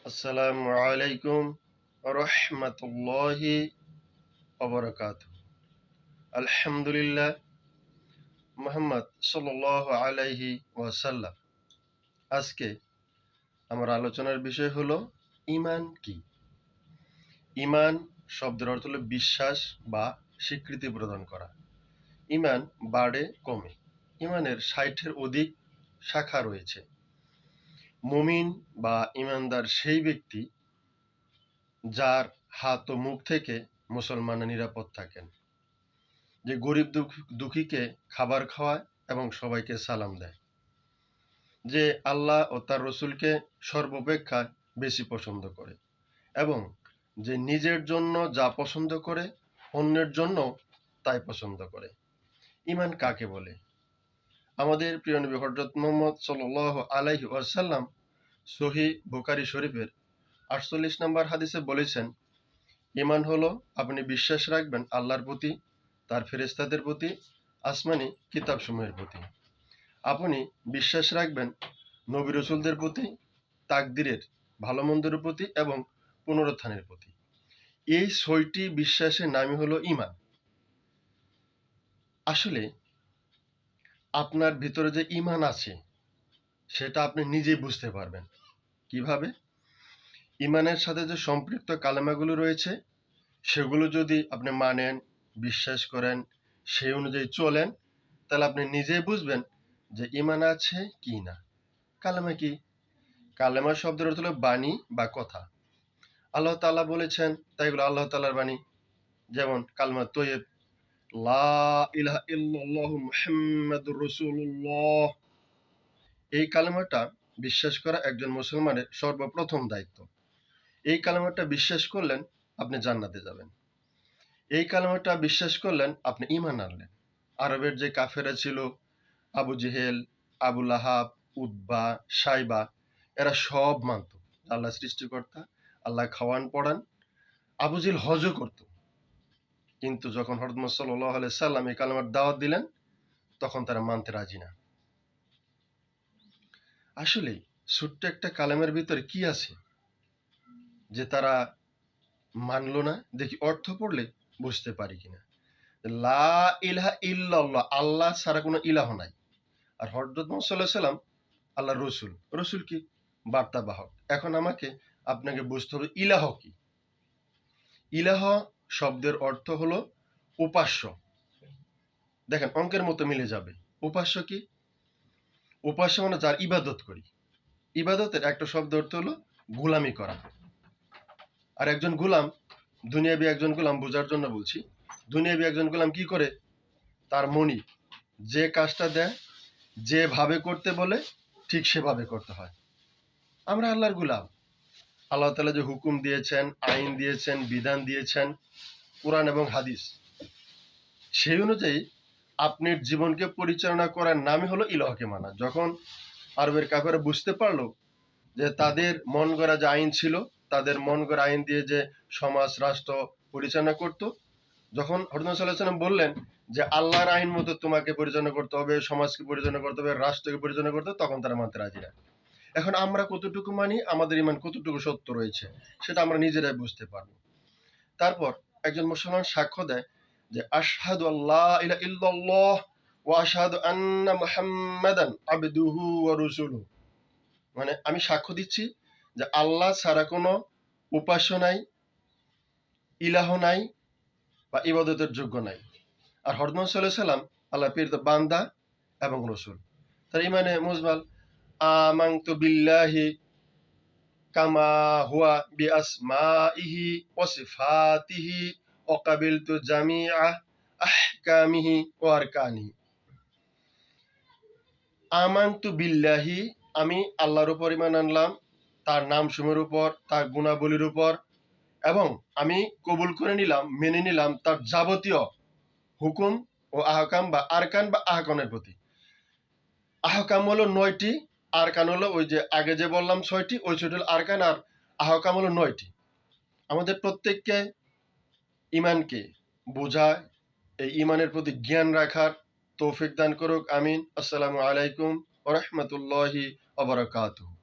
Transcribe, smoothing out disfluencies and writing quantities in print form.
আসসালামু আলাইকুম রহমতুল্লাহি ওবরাকাতুহ। আলহামদুলিল্লাহ, মুহাম্মদ সাল্লাল্লাহু আলাইহি ওয়াসাল্লাম। আজকে আমার আলোচনার বিষয় হলো ঈমান কি। ঈমান শব্দের অর্থ হলো বিশ্বাস বা স্বীকৃতি প্রদান করা। ঈমান বাড়ে কমে। ঈমানের ৬০-এর অধিক শাখা রয়েছে। মুমিন বা ঈমানদার সেই ব্যক্তি যার হাত ও মুখ থেকে মুসলমানরা নিরাপদ থাকেন, যে গরিব দুঃখীকে খাবার খাওয়ায় এবং সবাইকে সালাম দেয়, যে আল্লাহ ও তার রসুলকে সর্বাপেক্ষা বেশি পছন্দ করে এবং যে নিজের জন্য যা পছন্দ করে অন্যের জন্য তাই পছন্দ করে। ঈমান কাকে বলে? আমাদের প্রিয় নবী হযরত মুহাম্মদ সাল্লাল্লাহু আলাইহি ওয়াসাল্লাম সহিহ বুখারী শরীফের ৪৮ নম্বর হাদিসে বলেছেন, ঈমান হলো আপনি বিশ্বাস রাখবেন আল্লাহর প্রতি, তার ফেরেশতাদের প্রতি, আসমানি কিতাবসমূহের প্রতি। আপনি বিশ্বাস রাখবেন নবী রাসূলদের প্রতি, তাকদীরের ভালো মন্দের প্রতি এবং পুনরুত্থানের প্রতি। এই ৬টি বিশ্বাসের নামই হলো ঈমান। আসলে আপনার ভিতরে যে ঈমান আছে সেটা আপনি নিজেই বুঝতে পারবেন। কিভাবে? ঈমানের সাথে যে সম্পৃক্ত কালেমাগুলো রয়েছে সেগুলো যদি আপনি মানেন, বিশ্বাস করেন, সেই অনুযায়ী চলেন, তাহলে আপনি নিজেই বুঝবেন যে ঈমান আছে কি না। কালেমা কি? কালেমা শব্দের অর্থ হলো বাণী বা কথা। আল্লাহ তাআলা বলেছেন, তাই এগুলো আল্লাহ তাআলার বাণী। যেমন কালেমা তৈয়ব, লা ইলাহা ইল্লাল্লাহু মুহাম্মাদুর রাসূলুল্লাহ। এই কালেমাটা বিশ্বাস করা একজন মুসলমানের সর্বপ্রথম দায়িত্ব। এই কালেমাটা বিশ্বাস করলেন আপনি জান্নাতে যাবেন। এই কালেমাটা বিশ্বাস করলেন আপনি ঈমান আনলেন। আরবের যে কাফেরা ছিল, আবু জেহেল, আবু লাহাব, উতবা, সাইবা, এরা সব মানত আল্লাহ সৃষ্টিকর্তা, আল্লাহ খাওয়ান পড়ান। আবু জেহেল হজও করত, কিন্তু যখন হযরত মুহাম্মদ সাল্লাল্লাহু আলাইহি সাল্লাম এই কালেমার দাওয়াত দিলেন তখন তারা মানতে রাজি না। আসলে ছোট্ট একটা কালেমার ভিতরে কি আছে যে তারা মানলো না? দেখি অর্থ পড়লে বুঝতে পারি কিনা। লা ইলাহা ইল্লাল্লাহ, আল্লাহ ছাড়া কোনো ইলাহ নাই। আর হযরত মুহাম্মদ সাল্লাল্লাহু আলাইহি সাল্লাম আল্লাহর রসুল। রসুল কি? বার্তাবাহক। এখন আমাকে আপনাকে বুঝতে হবে ইলাহ কি। ইলাহ শব্দের অর্থ হলো উপাস্য। দেখেন অঙ্কের মতো মিলে যাবে। উপাস্য কি? উপাস্য মানে যার ইবাদত করি। ইবাদতের একটা শব্দ অর্থ হলো গোলামি করা। আর একজন গোলাম, দুনিয়াবি একজন গোলাম বোঝার জন্য বলছি, দুনিয়াবি একজন গোলাম কি করে? তার মনি যে কাজটা দেয়, যেভাবে করতে বলে ঠিক সেভাবে করতে হয়। আমরা আল্লাহর গোলাম। আল্লাহ তাআলা যে হুকুম দিয়েছেন, আইন দিয়েছেন, বিধান দিয়েছেন, কোরআন এবং হাদিস, সেই অনুযায়ী আপনার জীবনকে পরিচালনা করার নামই হলো ইলাহকে মানা। যখন আরবের কাফেররা বুঝতে পারলো যে তাদের মন গড়া যে আইন ছিল, তাদের মন গড়া আইন দিয়ে যে সমাজ রাষ্ট্র পরিচালনা করত, যখন হযরত মুহাম্মদ সাল্লাল্লাহু আলাইহি ওয়াসাল্লাম বললেন যে আল্লাহর আইন মতো তোমাকে পরিচালনা করতে হবে, সমাজকে পরিচালনা করতে হবে, রাষ্ট্রকে পরিচালনা করতে হবে, তখন তারা মানতে রাজি না। এখন আমরা কতটুকু মানি, আমাদের ঈমান কতটুকু সত্য রয়েছে সেটা আমরা নিজেরাই বুঝতে পারব। তারপর একজন মুসলমান সাক্ষ্য দেয় যে আশহাদু আল্লা ইলাহা ইল্লাল্লাহ ওয়া আশহাদু আন্না মুহাম্মাদান আবদুহু ওয়া রাসূলুহু। মানে আমি সাক্ষ্য দিচ্ছি যে আল্লাহ ছাড়া কোনো উপাস্য নাই, ইলাহ নাই বা ইবাদতের যোগ্য নাই। আর হযরত মুহাম্মদ সাল্লাল্লাহু আলাইহি সাল্লাম আল্লাহর প্রেরিত বান্দা এবং রাসূল। তার ঈমানে মুজমাল, আমানতু বিল্লাহি কামা হুয়া বিআসমাইহি ওয়া সিফাতিহি ওয়া কাবিলতু জামিআ আহকামিহি ওয়া আরকানিহি। আমানতু বিল্লাহি, আমি আল্লাহর উপর ঈমান আনলাম, তার নামসমূহের উপর, তার গুণাবলীর উপর, এবং আমি কবুল করে নিলাম, মেনে নিলাম তার যাবতীয় হুকুম ও আহকাম বা আরকান বা আহকামের প্রতি। আহকাম হলো ৯টি, আরকান হলো ওই যে আগে যে বললাম ৬টি, ওই ৬টি হলো আরকান, আর আহকাম হলো ৯টি। আমাদের প্রত্যেককে ঈমানকে বোঝায়, এই ঈমানের প্রতি জ্ঞান রাখার তৌফিক দান করুক। আমিন। আসসালামু আলাইকুম ওয়া রাহমাতুল্লাহি ওয়া বারাকাতুহু।